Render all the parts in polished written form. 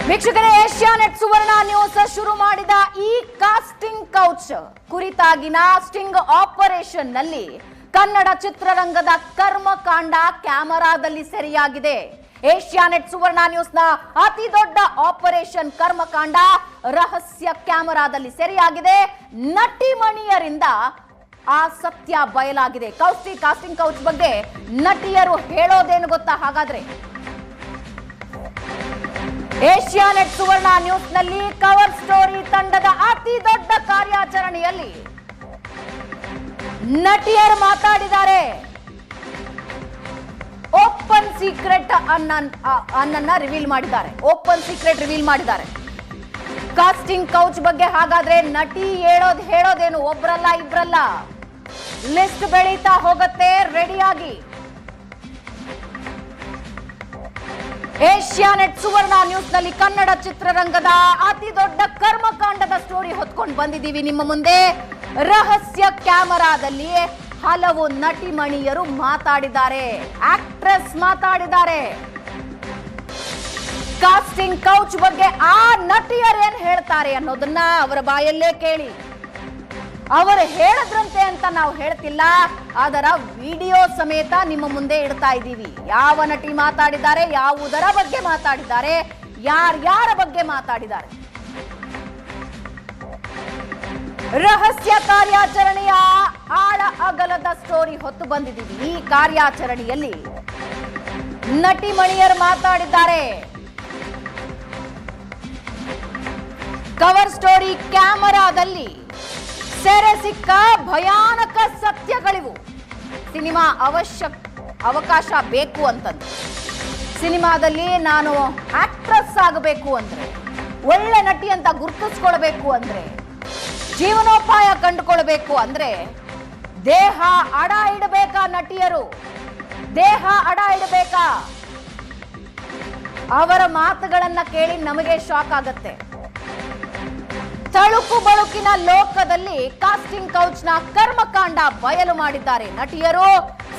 ವೀಕ್ಷಕರೇ, ಏಷ್ಯಾನೆಟ್ ಸುವರ್ಣ ನ್ಯೂಸ್ ಶುರು ಮಾಡಿದ ಈ ಕಾಸ್ಟಿಂಗ್ ಕೌಚ್ ಕುರಿತಾಗಿನ ಸ್ಟಿಂಗ್ ಆಪರೇಷನ್ ನಲ್ಲಿ ಕನ್ನಡ ಚಿತ್ರರಂಗದ ಕರ್ಮಕಾಂಡ ಕ್ಯಾಮೆರಾದಲ್ಲಿ ಸೆರೆಯಾಗಿದೆ. ಏಷ್ಯಾನೆಟ್ ಸುವರ್ಣ ನ್ಯೂಸ್ ನ ಅತಿ ದೊಡ್ಡ ಆಪರೇಷನ್ ಕರ್ಮಕಾಂಡ ರಹಸ್ಯ ಕ್ಯಾಮೆರಾದಲ್ಲಿ ಸೆರೆಯಾಗಿದೆ. ನಟಿಮಣಿಯರಿಂದ ಆ ಸತ್ಯ ಬಯಲಾಗಿದೆ. ಕಾಸ್ಟಿಂಗ್ ಕೌಚ್ ಬಗ್ಗೆ ನಟಿಯರು ಹೇಳೋದೇನು ಗೊತ್ತಾ? ಹಾಗಾದ್ರೆ ಏಷ್ಯಾನೆಟ್ ಸುವರ್ಣ ನ್ಯೂಸ್ ನಲ್ಲಿ ಕವರ್ ಸ್ಟೋರಿ ತಂಡದ ಅತಿ ದೊಡ್ಡ ಕಾರ್ಯಾಚರಣೆಯಲ್ಲಿ ನಟಿಯರು ಮಾತಾಡಿದ್ದಾರೆ. ಓಪನ್ ಸೀಕ್ರೆಟ್ ಅನ್ನನ್ನ ರಿವೀಲ್ ಮಾಡಿದ್ದಾರೆ. ಓಪನ್ ಸೀಕ್ರೆಟ್ ರಿವೀಲ್ ಮಾಡಿದ್ದಾರೆ ಕಾಸ್ಟಿಂಗ್ ಕೌಚ್ ಬಗ್ಗೆ. ಹಾಗಾದ್ರೆ ನಟಿ ಹೇಳೋದೇನು? ಒಬ್ರಲ್ಲ ಇಬ್ರಲ್ಲ, ಲಿಸ್ಟ್ ಬೆಳೀತಾ ಹೋಗುತ್ತೆ. ರೆಡಿಯಾಗಿ ಏಷ್ಯಾನೆಟ್ ಸುವರ್ಣ ನ್ಯೂಸ್ ನಲ್ಲಿ ಕನ್ನಡ ಚಿತ್ರರಂಗದ ಅತಿ ದೊಡ್ಡ ಕರ್ಮಕಾಂಡದ ಸ್ಟೋರಿ ಹೊತ್ಕೊಂಡು ಬಂದಿದ್ದೀವಿ ನಿಮ್ಮ ಮುಂದೆ. ರಹಸ್ಯ ಕ್ಯಾಮೆರಾದಲ್ಲಿ ಹಲವು ನಟಿಮಣಿಯರು ಮಾತಾಡಿದ್ದಾರೆ, ಆಕ್ಟ್ರೆಸ್ ಮಾತಾಡಿದ್ದಾರೆ. ಕಾಸ್ಟಿಂಗ್ ಕೌಚ್ ಬಗ್ಗೆ ಆ ನಟಿಯರು ಏನ್ ಹೇಳ್ತಾರೆ ಅನ್ನೋದನ್ನ ಅವರ ಬಾಯಲ್ಲೇ ಕೇಳಿ. ಅವರು ಹೇಳಿದ್ರಂತೆ ಅಂತ ನಾವು ಹೇಳ್ತಿಲ್ಲ, ಅದರ ವಿಡಿಯೋ ಸಮೇತ ನಿಮ್ಮ ಮುಂದೆ ಇಡ್ತಾ ಇದ್ದೀವಿ. ಯಾವ ನಟಿ ಮಾತಾಡಿದ್ದಾರೆ, ಯಾವುದರ ಬಗ್ಗೆ ಮಾತಾಡಿದ್ದಾರೆ, ಯಾರ್ಯಾರ ಬಗ್ಗೆ ಮಾತಾಡಿದ್ದಾರೆ. ರಹಸ್ಯ ಕಾರ್ಯಾಚರಣೆಯ ಆಳ ಅಗಲದ ಸ್ಟೋರಿ ಹೊತ್ತು ಬಂದಿದ್ದೀವಿ. ಈ ಕಾರ್ಯಾಚರಣೆಯಲ್ಲಿ ನಟಿಮಣಿಯರು ಮಾತಾಡಿದ್ದಾರೆ. ಕವರ್ ಸ್ಟೋರಿ ಕ್ಯಾಮೆರಾದಲ್ಲಿ ಸೆರೆ ಸಿಕ್ಕ ಭಯಾನಕ ಸತ್ಯಗಳಿವು. ಸಿನಿಮಾ ಅವಕಾಶ ಬೇಕು ಅಂತಂದ್ರೆ, ಸಿನಿಮಾದಲ್ಲಿ ನಾನು ಆಕ್ಟ್ರೆಸ್ ಆಗಬೇಕು ಅಂದ್ರೆ, ಒಳ್ಳೆ ನಟಿ ಅಂತ ಗುರುತಿಸ್ಕೊಳ್ಬೇಕು ಅಂದ್ರೆ, ಜೀವನೋಪಾಯ ಕಂಡುಕೊಳ್ಬೇಕು ಅಂದ್ರೆ ದೇಹ ಅಡ ಇಡಬೇಕಾ? ನಟಿಯರು ದೇಹ ಅಡ ಇಡಬೇಕಾ? ಅವರ ಮಾತುಗಳನ್ನ ಕೇಳಿ ನಮಗೆ ಶಾಕ್ ಆಗತ್ತೆ. ತಳುಕು ಬಳುಕಿನ ಲೋಕದಲ್ಲಿ ಕಾಸ್ಟಿಂಗ್ ಕೌಚ್ ನ ಕರ್ಮಕಾಂಡ ಬಯಲು ಮಾಡಿದ್ದಾರೆ ನಟಿಯರು.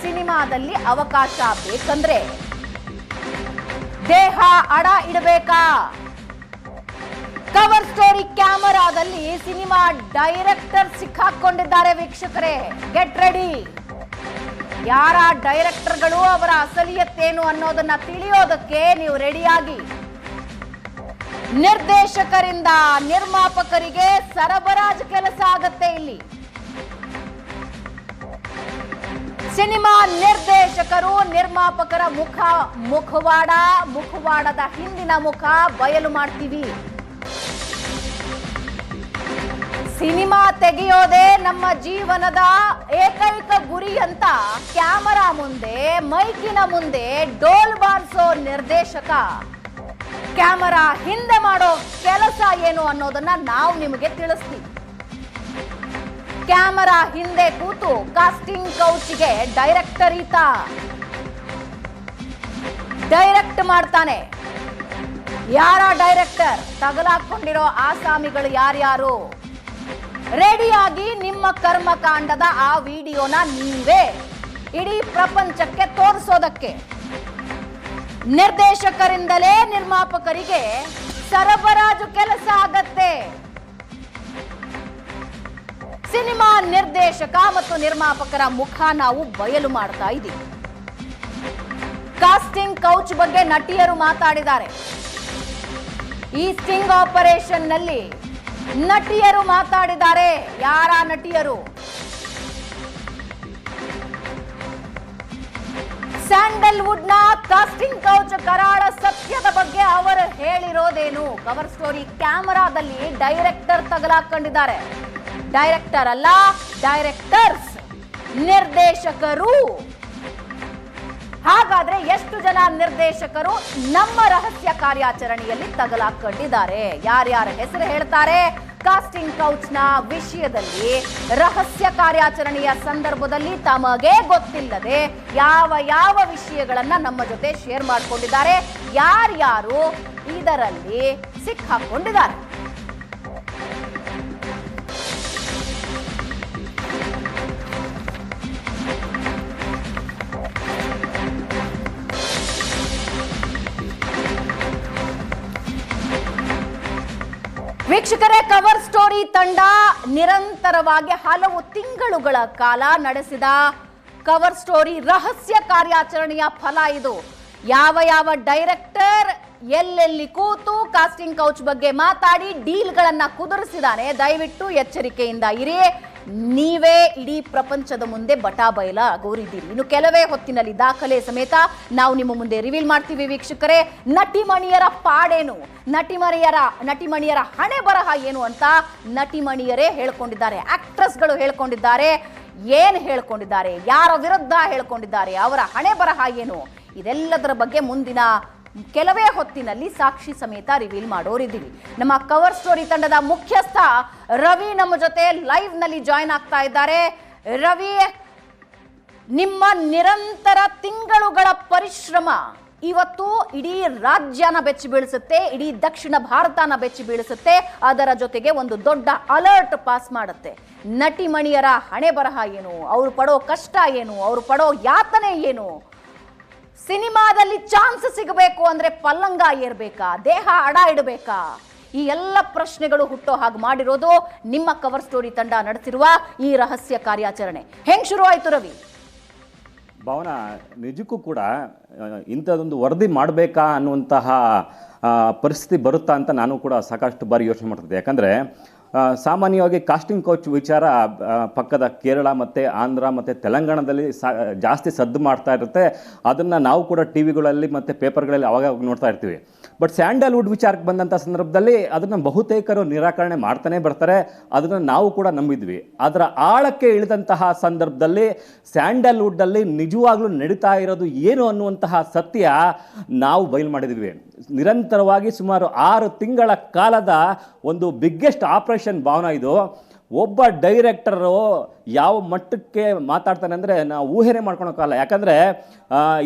ಸಿನಿಮಾದಲ್ಲಿ ಅವಕಾಶ ಬೇಕಂದ್ರೆ ದೇಹ ಅಡ ಇಡಬೇಕಾ? ಕವರ್ ಸ್ಟೋರಿ ಕ್ಯಾಮೆರಾದಲ್ಲಿ ಸಿನಿಮಾ ಡೈರೆಕ್ಟರ್ ಸಿಕ್ಕಾಕೊಂಡಿದ್ದಾರೆ. ವೀಕ್ಷಕರೇ, ಗೆಟ್ ರೆಡಿ. ಯಾರ ಡೈರೆಕ್ಟರ್ಗಳು, ಅವರ ಅಸಲಿಯತ್ತೇನು ಅನ್ನೋದನ್ನ ತಿಳಿಯೋದಕ್ಕೆ ನೀವು ರೆಡಿಯಾಗಿ. ನಿರ್ದೇಶಕರಿಂದ ನಿರ್ಮಾಪಕರಿಗೆ ಸರಬರಾಜು ಕೆಲಸ ಆಗತ್ತೆ ಇಲ್ಲಿ. ಸಿನಿಮಾ ನಿರ್ದೇಶಕರು ನಿರ್ಮಾಪಕರ ಮುಖವಾಡದ ಹಿಂದಿನ ಮುಖ ಬಯಲು ಮಾಡ್ತೀವಿ. ಸಿನಿಮಾ ತೆಗೆಯೋದೇ ನಮ್ಮ ಜೀವನದ ಏಕೈಕ ಗುರಿ ಅಂತ ಕ್ಯಾಮರಾ ಮುಂದೆ, ಮೈಕಿನ ಮುಂದೆ ಡೋಲ್ ಬಾರಿಸೋ ನಿರ್ದೇಶಕ ಕ್ಯಾಮರಾ ಹಿಂದೆ ಮಾಡೋ ಕೆಲಸ ಏನು ಅನ್ನೋದನ್ನ ನಾವು ನಿಮಗೆ ತಿಳಿಸ್ತೀವಿ. ಕ್ಯಾಮರಾ ಹಿಂದೆ ಕೂತು ಕಾಸ್ಟಿಂಗ್ ಕೌಚ್ಗೆ ಡೈರೆಕ್ಟರ್ ಈತ ಡೈರೆಕ್ಟ್ ಮಾಡ್ತಾನೆ. ಯಾರ ಡೈರೆಕ್ಟರ್? ತಗಲಾಕೊಂಡಿರೋ ಆಸಾಮಿಗಳು ಯಾರ್ಯಾರು? ರೆಡಿಯಾಗಿ ನಿಮ್ಮ ಕರ್ಮಕಾಂಡದ ಆ ವಿಡಿಯೋನ ನೀವೇ ಇಡೀ ಪ್ರಪಂಚಕ್ಕೆ ತೋರಿಸೋದಕ್ಕೆ. ನಿರ್ದೇಶಕರಿಂದಲೇ ನಿರ್ಮಾಪಕರಿಗೆ ಸರಬರಾಜು ಕೆಲಸ ಆಗತ್ತೆ. ಸಿನಿಮಾ ನಿರ್ದೇಶಕ ಮತ್ತು ನಿರ್ಮಾಪಕರ ಮುಖ ನಾವು ಬಯಲು ಮಾಡ್ತಾ ಇದ್ದೀವಿ. ಕಾಸ್ಟಿಂಗ್ ಕೌಚ್ ಬಗ್ಗೆ ನಟಿಯರು ಮಾತಾಡಿದ್ದಾರೆ. ಈ ಸ್ಟಿಂಗ್ ಆಪರೇಷನ್ ನಲ್ಲಿ ನಟಿಯರು ಮಾತಾಡಿದ್ದಾರೆ. ಯಾರ ನಟಿಯರು? ಸ್ಯಾಂಡಲ್ವುಡ್ ನ ಕಾಸ್ಟಿಂಗ್ ಕೌಚ್ ಕರಾಳ ಸತ್ಯದ ಬಗ್ಗೆ ಅವರು ಹೇಳಿರೋದೇನು? ಕವರ್ ಸ್ಟೋರಿ ಕ್ಯಾಮೆರಾದಲ್ಲಿ ಡೈರೆಕ್ಟರ್ ತಗಲಾಕೊಂಡಿದ್ದಾರೆ. ಡೈರೆಕ್ಟರ್ ಅಲ್ಲ, ಡೈರೆಕ್ಟರ್ಸ್, ನಿರ್ದೇಶಕರು. ಹಾಗಾದ್ರೆ ಎಷ್ಟು ಜನ ನಿರ್ದೇಶಕರು ನಮ್ಮ ರಹಸ್ಯ ಕಾರ್ಯಾಚರಣೆಯಲ್ಲಿ ತಗಲಾಕೊಂಡಿದ್ದಾರೆ? ಯಾರ್ಯಾರ ಹೆಸರು ಹೇಳ್ತಾರೆ? ಕಾಸ್ಟಿಂಗ್ ಕೌಚ್ ನ ವಿಷಯದಲ್ಲಿ ರಹಸ್ಯ ಕಾರ್ಯಾಚರಣೆಯ ಸಂದರ್ಭದಲ್ಲಿ ತಮಗೆ ಗೊತ್ತಿಲ್ಲದೆ ಯಾವ ವಿಷಯಗಳನ್ನ ನಮ್ಮ ಜೊತೆ ಶೇರ್ ಮಾಡಿಕೊಂಡಿದ್ದಾರೆ, ಯಾರ್ಯಾರು ಇದರಲ್ಲಿ ಸಿಕ್ಕಾಕೊಂಡಿದ್ದಾರೆ? ವೀಕ್ಷಕರೇ, ಕವರ್ ಸ್ಟೋರಿ ತಂಡ ನಿರಂತರವಾಗಿ ಹಲವು ತಿಂಗಳುಗಳ ಕಾಲ ನಡೆಸಿದ ಕವರ್ ಸ್ಟೋರಿ ರಹಸ್ಯ ಕಾರ್ಯಾಚರಣೆಯ ಫಲ ಇದು. ಯಾವ ಯಾವ ಡೈರೆಕ್ಟರ್ ಎಲ್ಲೆಲ್ಲಿ ಕೂತು ಕಾಸ್ಟಿಂಗ್ ಕೌಚ್ ಬಗ್ಗೆ ಮಾತಾಡಿ ಡೀಲ್ಗಳನ್ನ ಕುದುರಿಸಿದಾನೆ, ದಯವಿಟ್ಟು ಎಚ್ಚರಿಕೆಯಿಂದ ಇರಿ. ನೀವೇ ಇಡೀ ಪ್ರಪಂಚದ ಮುಂದೆ ಬಟಾಬಯಲ ಆಗೋರಿದ್ದೀರಿ. ಇನ್ನು ಕೆಲವೇ ಹೊತ್ತಿನಲ್ಲಿ ದಾಖಲೆ ಸಮೇತ ನಾವು ನಿಮ್ಮ ಮುಂದೆ ರಿವೀಲ್ ಮಾಡ್ತೀವಿ. ವೀಕ್ಷಕರೇ, ನಟಿಮಣಿಯರ ಪಾಡೇನು, ನಟಿಮಣಿಯರ ಹಣೆ ಬರಹ ಏನು ಅಂತ ನಟಿಮಣಿಯರೇ ಹೇಳ್ಕೊಂಡಿದ್ದಾರೆ, ಆಕ್ಟ್ರೆಸ್ಗಳು ಹೇಳ್ಕೊಂಡಿದ್ದಾರೆ. ಏನ್ ಹೇಳ್ಕೊಂಡಿದ್ದಾರೆ, ಯಾರ ವಿರುದ್ಧ ಹೇಳ್ಕೊಂಡಿದ್ದಾರೆ, ಅವರ ಹಣೆ ಬರಹ ಏನು, ಇದೆಲ್ಲದರ ಬಗ್ಗೆ ಮುಂದಿನ ಕೆಲವೇ ಹೊತ್ತಿನಲ್ಲಿ ಸಾಕ್ಷಿ ಸಮೇತ ರಿವೀಲ್ ಮಾಡೋರಿದ್ದೀವಿ. ನಮ್ಮ ಕವರ್ ಸ್ಟೋರಿ ತಂಡದ ಮುಖ್ಯಸ್ಥ ರವಿ ನಮ್ಮ ಜೊತೆ ಲೈವ್ ನಲ್ಲಿ ಜಾಯಿನ್ ಆಗ್ತಾ ಇದ್ದಾರೆ. ರವಿ, ನಿಮ್ಮ ನಿರಂತರ ತಿಂಗಳುಗಳ ಪರಿಶ್ರಮ ಇವತ್ತು ಇಡೀ ರಾಜ್ಯನ ಬೆಚ್ಚಿ ಬೀಳಿಸುತ್ತೆ, ಇಡೀ ದಕ್ಷಿಣ ಭಾರತನ ಬೆಚ್ಚಿ ಬೀಳಿಸುತ್ತೆ, ಅದರ ಜೊತೆಗೆ ಒಂದು ದೊಡ್ಡ ಅಲರ್ಟ್ ಪಾಸ್ ಮಾಡುತ್ತೆ. ನಟಿಮಣಿಯರ ಹಣೆ ಬರಹ ಏನು, ಅವ್ರು ಪಡೋ ಕಷ್ಟ ಏನು, ಅವ್ರು ಪಡೋ ಯಾತನೆ ಏನು, ಸಿನಿಮಾದಲ್ಲಿ ಚಾನ್ಸ್ ಸಿಗಬೇಕು ಅಂದ್ರೆ ಪಲ್ಲಂಗ ಏರ್ಬೇಕಾ, ದೇಹ ಅಡ ಇಡಬೇಕಾ, ಈ ಎಲ್ಲ ಪ್ರಶ್ನೆಗಳು ಹುಟ್ಟೋ ಹಾಗೆ ಮಾಡಿರೋದು ನಿಮ್ಮ ಕವರ್ ಸ್ಟೋರಿ ತಂಡ ನಡೆಸಿರುವ ಈ ರಹಸ್ಯ ಕಾರ್ಯಾಚರಣೆ. ಹೆಂಗ್ ಶುರು ಆಯ್ತು ರವಿ? ಭಾವನಾ, ನಿಜಕ್ಕೂ ಕೂಡ ಇಂಥದ್ದೊಂದು ವರದಿ ಮಾಡಬೇಕಾ ಅನ್ನುವಂತಹ ಪರಿಸ್ಥಿತಿ ಬರುತ್ತಾ ಅಂತ ನಾನು ಕೂಡ ಸಾಕಷ್ಟು ಬಾರಿ ಯೋಚನೆ ಮಾಡ್ತಿದ್ದೆ. ಯಾಕಂದರೆ ಸಾಮಾನ್ಯವಾಗಿ ಕಾಸ್ಟಿಂಗ್ ಕೌಚ್ ವಿಚಾರ ಪಕ್ಕದ ಕೇರಳ ಮತ್ತು ಆಂಧ್ರ ಮತ್ತು ತೆಲಂಗಾಣದಲ್ಲಿ ಜಾಸ್ತಿ ಸದ್ದು ಮಾಡ್ತಾ ಇರುತ್ತೆ. ಅದನ್ನು ನಾವು ಕೂಡ ಟಿ ವಿಗಳಲ್ಲಿ ಮತ್ತು ಪೇಪರ್ಗಳಲ್ಲಿ ಅವಾಗ ನೋಡ್ತಾ ಇರ್ತೀವಿ. ಬಟ್ ಸ್ಯಾಂಡಲ್ವುಡ್ ವಿಚಾರಕ್ಕೆ ಬಂದಂಥ ಸಂದರ್ಭದಲ್ಲಿ ಅದನ್ನು ಬಹುತೇಕರು ನಿರಾಕರಣೆ ಮಾಡ್ತಾನೆ ಬರ್ತಾರೆ. ಅದನ್ನು ನಾವು ಕೂಡ ನಂಬಿದ್ವಿ. ಅದರ ಆಳಕ್ಕೆ ಇಳಿದಂತಹ ಸಂದರ್ಭದಲ್ಲಿ ಸ್ಯಾಂಡಲ್ವುಡ್ಡಲ್ಲಿ ನಿಜವಾಗ್ಲೂ ನಡೀತಾ ಇರೋದು ಏನು ಅನ್ನುವಂತಹ ಸತ್ಯ ನಾವು ಬಯಲು ಮಾಡಿದ್ವಿ. ನಿರಂತರವಾಗಿ ಸುಮಾರು 6 ತಿಂಗಳ ಕಾಲದ ಒಂದು ಬಿಗ್ಗೆಸ್ಟ್ ಆಪರೇಷನ್ ಭಾವನಾ ಇದು. ಒಬ್ಬ ಡೈರೆಕ್ಟರು ಯಾವ ಮಟ್ಟಕ್ಕೆ ಮಾತಾಡ್ತಾನೆ ಅಂದರೆ ನಾವು ಊಹೆನೇ ಮಾಡ್ಕೊಳಕ್ಕಾಗಲ್ಲ. ಯಾಕಂದರೆ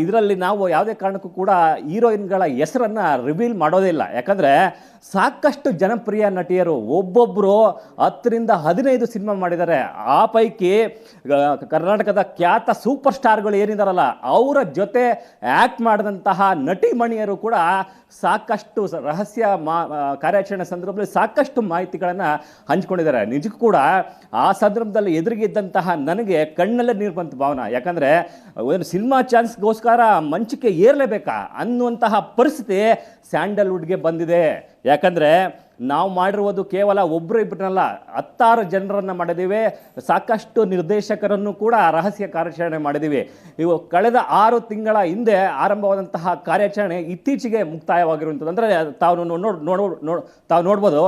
ಇದರಲ್ಲಿ ನಾವು ಯಾವುದೇ ಕಾರಣಕ್ಕೂ ಕೂಡ ಹೀರೋಯಿನ್ಗಳ ಹೆಸರನ್ನು ರಿವೀಲ್ ಮಾಡೋದೇ ಇಲ್ಲ. ಯಾಕಂದರೆ ಸಾಕಷ್ಟು ಜನಪ್ರಿಯ ನಟಿಯರು ಒಬ್ಬೊಬ್ಬರು 10ರಿಂದ 15 ಸಿನಿಮಾ ಮಾಡಿದ್ದಾರೆ. ಆ ಪೈಕಿ ಕರ್ನಾಟಕದ ಖ್ಯಾತ ಸೂಪರ್ ಸ್ಟಾರ್ಗಳು ಏನಿದಾರಲ್ಲ ಅವರ ಜೊತೆ ಆ್ಯಕ್ಟ್ ಮಾಡಿದಂತಹ ನಟಿಮಣಿಯರು ಕೂಡ ಸಾಕಷ್ಟು ರಹಸ್ಯ ಕಾರ್ಯಾಚರಣೆ ಸಂದರ್ಭದಲ್ಲಿ ಸಾಕಷ್ಟು ಮಾಹಿತಿಗಳನ್ನು ಹಂಚ್ಕೊಂಡಿದ್ದಾರೆ. ನಿಜಕ್ಕೂ ಕೂಡ ಆ ಸಂದರ್ಭದಲ್ಲಿ ಎದುರಿಗಿದ್ದಂತಹ ನನಗೆ ಕಣ್ಣಲ್ಲೇ ನೀರು ಬಂತು ಭಾವನಾ. ಯಾಕಂದರೆ ಒಂದು ಸಿನಿಮಾ ಚಾನ್ಸ್ಗೋಸ್ಕರ ಮಂಚಕ್ಕೆ ಏರಲೇಬೇಕಾ ಅನ್ನುವಂತಹ ಪರಿಸ್ಥಿತಿ ಸ್ಯಾಂಡಲ್ವುಡ್ಗೆ ಬಂದಿದೆ. ಯಾಕಂದರೆ ನಾವು ಮಾಡಿರುವುದು ಕೇವಲ ಒಬ್ಬರು ಇಬ್ಬರನ್ನಲ್ಲ, 10 ಜನರನ್ನು ಮಾಡಿದ್ದೀವಿ. ಸಾಕಷ್ಟು ನಿರ್ದೇಶಕರನ್ನು ಕೂಡ ರಹಸ್ಯ ಕಾರ್ಯಾಚರಣೆ ಮಾಡಿದ್ದೀವಿ. ಇವು ಕಳೆದ 6 ತಿಂಗಳ ಹಿಂದೆ ಆರಂಭವಾದಂತಹ ಕಾರ್ಯಾಚರಣೆ ಇತ್ತೀಚೆಗೆ ಮುಕ್ತಾಯವಾಗಿರುವಂಥದ್ದು. ಅಂದರೆ ತಾವು ನೋಡ್ಬೋದು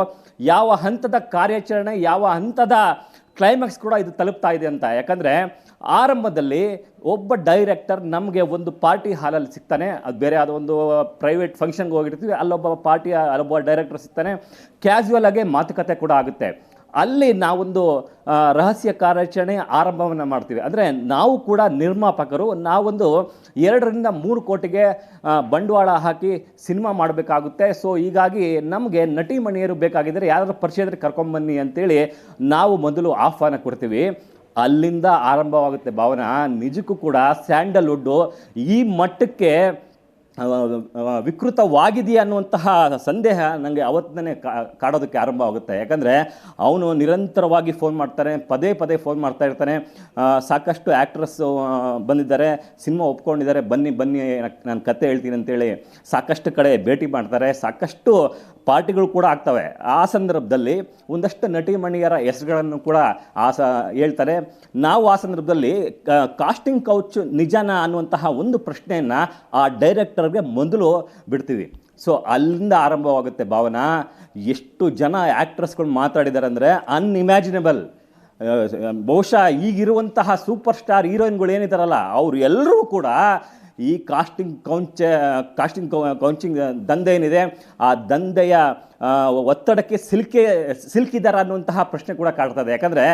ಯಾವ ಹಂತದ ಕಾರ್ಯಾಚರಣೆ, ಯಾವ ಹಂತದ ಕ್ಲೈಮ್ಯಾಕ್ಸ್ ಕೂಡ ಇದು ತಲುಪ್ತಾ ಇದೆ ಅಂತ. ಯಾಕಂದರೆ ಆರಂಭದಲ್ಲಿ ಒಬ್ಬ ಡೈರೆಕ್ಟರ್ ನಮಗೆ ಒಂದು ಪಾರ್ಟಿ ಹಾಲಲ್ಲಿ ಸಿಗ್ತಾನೆ, ಅದು ಬೇರೆ ಯಾವುದೋ ಒಂದು ಪ್ರೈವೇಟ್ ಫಂಕ್ಷನ್ಗೆ ಹೋಗಿರ್ತೀವಿ, ಅಲ್ಲೊಬ್ಬ ಡೈರೆಕ್ಟರ್ ಸಿಗ್ತಾನೆ, ಕ್ಯಾಶುವಲ್ ಆಗಿ ಮಾತುಕತೆ ಕೂಡ ಆಗುತ್ತೆ. ಅಲ್ಲಿ ನಾವೊಂದು ರಹಸ್ಯ ಕಾರ್ಯಾಚರಣೆ ಆರಂಭವನ್ನು ಮಾಡ್ತೀವಿ. ಅಂದರೆ ನಾವು ಕೂಡ ನಿರ್ಮಾಪಕರು, ನಾವೊಂದು 2ರಿಂದ 3 ಕೋಟಿಗೆ ಬಂಡವಾಳ ಹಾಕಿ ಸಿನಿಮಾ ಮಾಡಬೇಕಾಗುತ್ತೆ. ಸೊ ಹೀಗಾಗಿ ನಮಗೆ ನಟಿಮಣಿಯರು ಬೇಕಾಗಿದ್ದರೆ ಯಾರಾದರೂ ಪರಿಚಯ ಇದ್ದರೆ ಕರ್ಕೊಂಬನ್ನಿ ಅಂತೇಳಿ ನಾವು ಮೊದಲು ಆಹ್ವಾನ ಕೊಡ್ತೀವಿ. ಅಲ್ಲಿಂದ ಆರಂಭವಾಗುತ್ತೆ ಭಾವನಾ. ನಿಜಕ್ಕೂ ಕೂಡ ಸ್ಯಾಂಡಲ್ವುಡ್ಡು ಈ ಮಟ್ಟಕ್ಕೆ ವಿಕೃತವಾಗಿದೆಯಾ ಅನ್ನುವಂತಹ ಸಂದೇಹ ನನಗೆ ಅವತ್ತನೇ ಕಾಡೋದಕ್ಕೆ ಆರಂಭವಾಗುತ್ತೆ. ಯಾಕಂದರೆ ಅವನು ನಿರಂತರವಾಗಿ ಫೋನ್ ಮಾಡ್ತಾನೆ, ಪದೇ ಪದೇ ಫೋನ್ ಮಾಡ್ತಾ ಇರ್ತಾನೆ. ಸಾಕಷ್ಟು ಆ್ಯಕ್ಟ್ರಸ್ಸು ಬಂದಿದ್ದಾರೆ, ಸಿನಿಮಾ ಒಪ್ಕೊಂಡಿದ್ದಾರೆ, ಬನ್ನಿ ನಾನು ಕತೆ ಹೇಳ್ತೀನಿ ಅಂತೇಳಿ ಸಾಕಷ್ಟು ಕಡೆ ಭೇಟಿ ಮಾಡ್ತಾರೆ, ಸಾಕಷ್ಟು ಪಾರ್ಟಿಗಳು ಕೂಡ ಆಗ್ತವೆ. ಆ ಸಂದರ್ಭದಲ್ಲಿ ಒಂದಷ್ಟು ನಟಿಮಣಿಯರ ಹೆಸರುಗಳನ್ನು ಕೂಡ ಹೇಳ್ತಾರೆ. ನಾವು ಆ ಸಂದರ್ಭದಲ್ಲಿ ಕಾಸ್ಟಿಂಗ್ ಕೌಚ್ ನಿಜಾನ ಅನ್ನುವಂತಹ ಒಂದು ಪ್ರಶ್ನೆಯನ್ನು ಆ ಡೈರೆಕ್ಟರ್ಗೆ ಮೊದಲು ಬಿಡ್ತೀವಿ. ಸೊ ಅಲ್ಲಿಂದ ಆರಂಭವಾಗುತ್ತೆ ಭಾವನಾ. ಎಷ್ಟು ಜನ ಆ್ಯಕ್ಟ್ರೆಸ್ಗಳು ಮಾತಾಡಿದ್ದಾರೆ ಅಂದರೆ ಅನ್ಇಮ್ಯಾಜಿನೇಬಲ್. ಬಹುಶಃ ಈಗಿರುವಂತಹ ಸೂಪರ್ ಸ್ಟಾರ್ ಹೀರೋಯಿನ್ಗಳು ಏನಿದ್ದಾರಲ್ಲ ಅವರು ಎಲ್ಲರೂ ಕೂಡ ಈ ಕಾಸ್ಟಿಂಗ್ ಕೌಚಿಂಗ್ ದಂಧೆ ಏನಿದೆ ಆ ದಂಧೆಯ ಒತ್ತಡಕ್ಕೆ ಸಿಲುಕಿದ್ದಾರೆ ಅನ್ನುವಂತಹ ಪ್ರಶ್ನೆ ಕೂಡ ಕಾಡ್ತದೆ. ಯಾಕಂದರೆ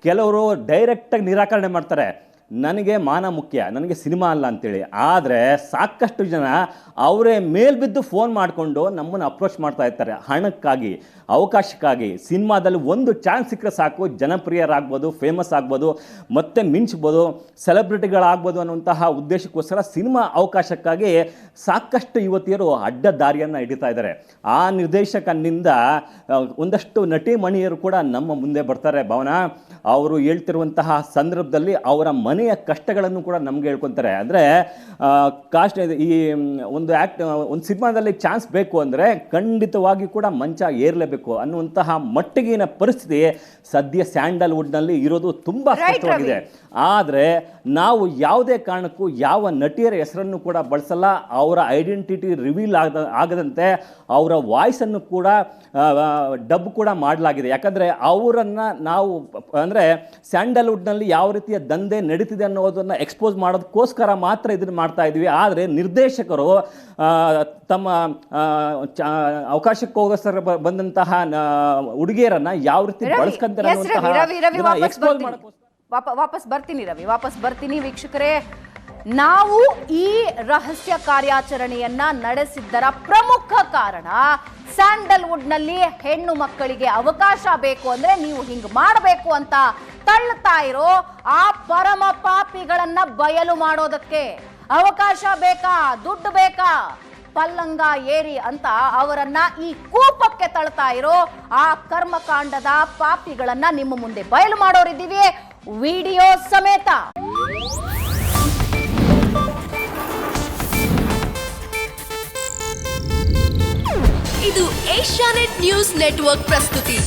ಕೆಲವರು ಡೈರೆಕ್ಟಾಗಿ ನಿರಾಕರಣೆ ಮಾಡ್ತಾರೆ, ನನಗೆ ಮಾನ ಮುಖ್ಯ, ನನಗೆ ಸಿನಿಮಾ ಅಲ್ಲ ಅಂತೇಳಿ. ಆದರೆ ಸಾಕಷ್ಟು ಜನ ಅವರೇ ಮೇಲ್ಬಿದ್ದು ಫೋನ್ ಮಾಡಿಕೊಂಡು ನಮ್ಮನ್ನು ಅಪ್ರೋಚ್ ಮಾಡ್ತಾ ಇರ್ತಾರೆ ಹಣಕ್ಕಾಗಿ, ಅವಕಾಶಕ್ಕಾಗಿ. ಸಿನಿಮಾದಲ್ಲಿ ಒಂದು ಚಾನ್ಸ್ ಸಿಕ್ಕರೆ ಸಾಕು, ಜನಪ್ರಿಯರಾಗ್ಬೋದು, ಫೇಮಸ್ ಆಗ್ಬೋದು, ಮತ್ತೆ ಮಿಂಚ್ಬೋದು, ಸೆಲೆಬ್ರಿಟಿಗಳಾಗ್ಬೋದು ಅನ್ನುವಂತಹ ಉದ್ದೇಶಕ್ಕೋಸ್ಕರ ಸಿನಿಮಾ ಅವಕಾಶಕ್ಕಾಗಿ ಸಾಕಷ್ಟು ಯುವತಿಯರು ಅಡ್ಡ ದಾರಿಯನ್ನು ಹಿಡಿತಾ ಇದ್ದಾರೆ. ಆ ನಿರ್ದೇಶಕನಿಂದ ಒಂದಷ್ಟು ನಟಿ ಮಣಿಯರು ಕೂಡ ನಮ್ಮ ಮುಂದೆ ಬರ್ತಾರೆ ಭಾವನಾ. ಅವರು ಹೇಳ್ತಿರುವಂತಹ ಸಂದರ್ಭದಲ್ಲಿ ಅವರ ಮನೆಯ ಕಷ್ಟಗಳನ್ನು ಕೂಡ ನಮ್ಗೆ ಹೇಳ್ಕೊತಾರೆ. ಅಂದರೆ ಕಾಸ್ಟ್ ಈ ಒಂದು ಸಿನಿಮಾದಲ್ಲಿ ಚಾನ್ಸ್ ಬೇಕು ಅಂದರೆ ಖಂಡಿತವಾಗಿ ಕೂಡ ಮಂಚ ಏರಲೇಬೇಕು ಅನ್ನುವಂತಹ ಮಟ್ಟಿಗಿನ ಪರಿಸ್ಥಿತಿ ಸದ್ಯ ಸ್ಯಾಂಡಲ್ವುಡ್ನಲ್ಲಿ ಇರೋದು ತುಂಬ ಸ್ಪಷ್ಟವಾಗಿದೆ. ಆದರೆ ನಾವು ಯಾವುದೇ ಕಾರಣಕ್ಕೂ ಯಾವ ನಟಿಯರ ಹೆಸರನ್ನು ಕೂಡ ಬಳಸಲ್ಲ. ಅವರ ಐಡೆಂಟಿಟಿ ರಿವೀಲ್ ಆಗದಂತೆ ಅವರ ವಾಯ್ಸನ್ನು ಕೂಡ ಡಬ್ ಕೂಡ ಮಾಡಲಾಗಿದೆ. ಯಾಕಂದರೆ ಅವರನ್ನು ನಾವು ಅಂದರೆ ಸ್ಯಾಂಡಲ್ವುಡ್ನಲ್ಲಿ ಯಾವ ರೀತಿಯ ದಂಧೆ ನಡೀತಿದೆ ಅನ್ನೋದನ್ನು ಎಕ್ಸ್ಪೋಸ್ ಮಾಡೋದಕ್ಕೋಸ್ಕರ ಮಾತ್ರ ಇದನ್ನು ಮಾಡ್ತಾ ಇದ್ವಿ. ಆದರೆ ನಿರ್ದೇಶಕರು ತಮ್ಮ ಅವಕಾಶಕ್ಕೋಸ್ಕರ ಬಂದಂತಹ ಹುಡುಗಿಯರನ್ನ ಯಾವ ರೀತಿ ಬಳಸ್ಕೊಂತಾರೆ ವಾಪಸ್ ಬರ್ತೀನಿ ವೀಕ್ಷಕರೇ. ನಾವು ಈ ರಹಸ್ಯ ಕಾರ್ಯಾಚರಣೆಯನ್ನ ನಡೆಸಿದ್ದರ ಪ್ರಮುಖ ಕಾರಣ ಸ್ಯಾಂಡಲ್ವುಡ್ನಲ್ಲಿ ಹೆಣ್ಣು ಮಕ್ಕಳಿಗೆ ಅವಕಾಶ ಬೇಕು ಅಂದ್ರೆ ನೀವು ಹಿಂಗ್ ಮಾಡಬೇಕು ಅಂತ ತಳ್ಳುತ್ತಾ ಇರೋ ಆ ಪರಮ ಪಾಪಿಗಳನ್ನ ಬಯಲು ಮಾಡೋದಕ್ಕೆ. ಅವಕಾಶ ಬೇಕಾ, ದುಡ್ಡು ಬೇಕಾ, ಪಲ್ಲಂಗ ಏರಿ ಅಂತ ಅವರನ್ನ ಈ ಕೂಪಕ್ಕೆ ತಳ್ತಾ ಇರೋ ಆ ಕರ್ಮಕಾಂಡದ ಪಾಪಿಗಳನ್ನ ನಿಮ್ಮ ಮುಂದೆ ಬಯಲು ಮಾಡೋರಿದ್ದೀವಿ, ವಿಡಿಯೋ ಸಮೇತ. ಇದು ಏಷ್ಯಾನೆಟ್ ನ್ಯೂಸ್ ನೆಟ್ವರ್ಕ್ ಪ್ರಸ್ತುತಿ.